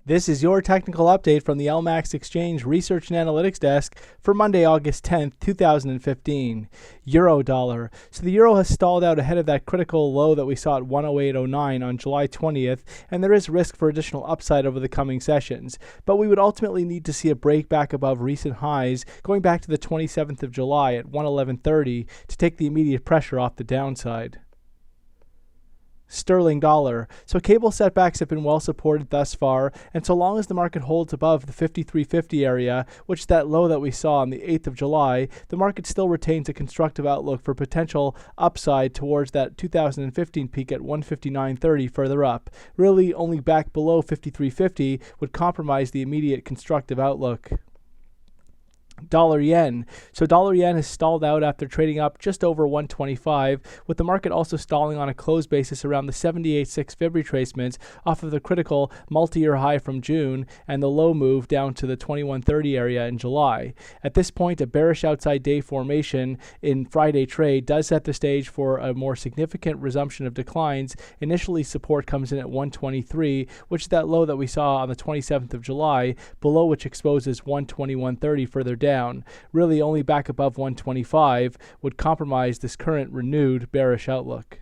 This is your technical update from the LMAX Exchange Research and Analytics Desk for Monday, August 10th, 2015. Euro dollar. So the euro has stalled out ahead of that critical low that we saw at 108.09 on July 20th, and there is risk for additional upside over the coming sessions. But we would ultimately need to see a break back above recent highs going back to the 27th of July at 111.30 to take the immediate pressure off the downside. Sterling dollar. So cable setbacks have been well supported thus far, and so long as the market holds above the 53.50 area, which is that low that we saw on the 8th of July, the market still retains a constructive outlook for potential upside towards that 2015 peak at 159.30 further up. Really, only back below 53.50 would compromise the immediate constructive outlook. Dollar yen. So dollar yen has stalled out after trading up just over 125, with the market also stalling on a close basis around the 78.6 Fib retracement off of the critical multi-year high from June and the low move down to the 21.30 area in July. At this point, a bearish outside day formation in Friday trade does set the stage for a more significant resumption of declines. Initially, support comes in at 123, which is that low that we saw on the 27th of July, below which exposes 121.30 further down. Really only back above 125 would compromise this current renewed bearish outlook.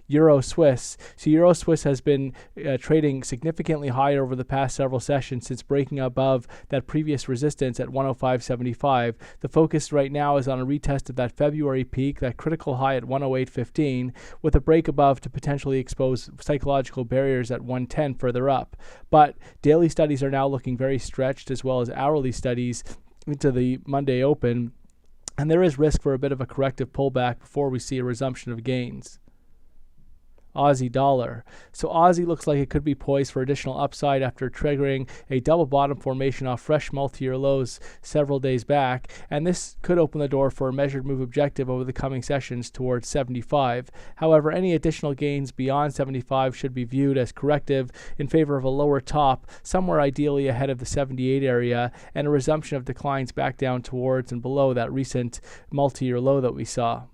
Euro Swiss. So Euro Swiss has been trading significantly higher over the past several sessions since breaking above that previous resistance at 105.75. The focus right now is on a retest of that February peak, that critical high at 108.15, with a break above to potentially expose psychological barriers at 110 further up. But daily studies are now looking very stretched, as well as hourly studies into the Monday open, and there is risk for a bit of a corrective pullback before we see a resumption of gains. Aussie dollar. So Aussie looks like it could be poised for additional upside after triggering a double bottom formation off fresh multi-year lows several days back, and this could open the door for a measured move objective over the coming sessions towards 75. However, any additional gains beyond 75 should be viewed as corrective in favor of a lower top, somewhere ideally ahead of the 78 area, and a resumption of declines back down towards and below that recent multi-year low that we saw.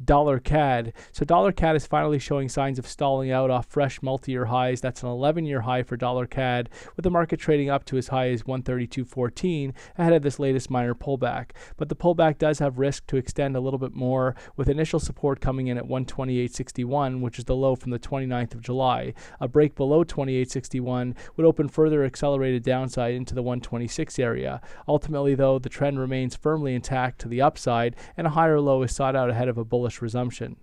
Dollar CAD. So dollar CAD is finally showing signs of stalling out off fresh multi-year highs. That's an 11-year high for dollar CAD, with the market trading up to as high as 132.14 ahead of this latest minor pullback. But the pullback does have risk to extend a little bit more, with initial support coming in at 128.61, which is the low from the 29th of July. A break below 28.61 would open further accelerated downside into the 126 area. Ultimately, though, the trend remains firmly intact to the upside, and a higher low is sought out ahead of a bullish resumption.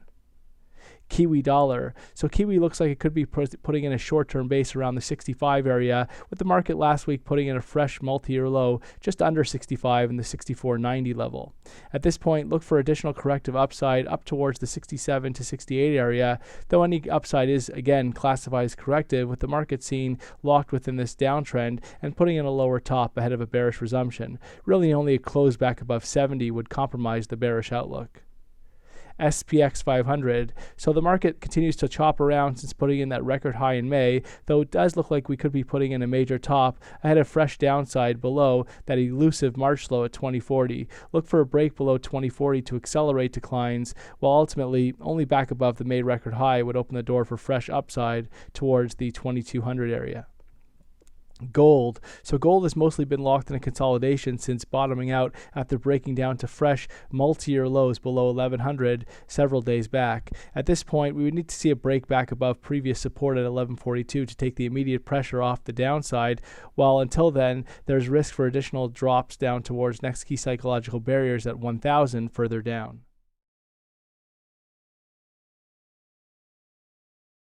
Kiwi dollar. So Kiwi looks like it could be putting in a short-term base around the 65 area, with the market last week putting in a fresh multi-year low just under 65 in the 64.90 level. At this point, look for additional corrective upside up towards the 67 to 68 area, though any upside is again classified as corrective, with the market seen locked within this downtrend and putting in a lower top ahead of a bearish resumption. Really only a close back above 70 would compromise the bearish outlook. SPX 500. So the market continues to chop around since putting in that record high in May, though it does look like we could be putting in a major top ahead of fresh downside below that elusive March low at 2040. Look for a break below 2040 to accelerate declines, while ultimately only back above the May record high would open the door for fresh upside towards the 2200 area. Gold. So gold has mostly been locked in a consolidation since bottoming out after breaking down to fresh multi-year lows below 1100 several days back. At this point, we would need to see a break back above previous support at 1142 to take the immediate pressure off the downside, while until then, there's risk for additional drops down towards next key psychological barriers at 1000 further down.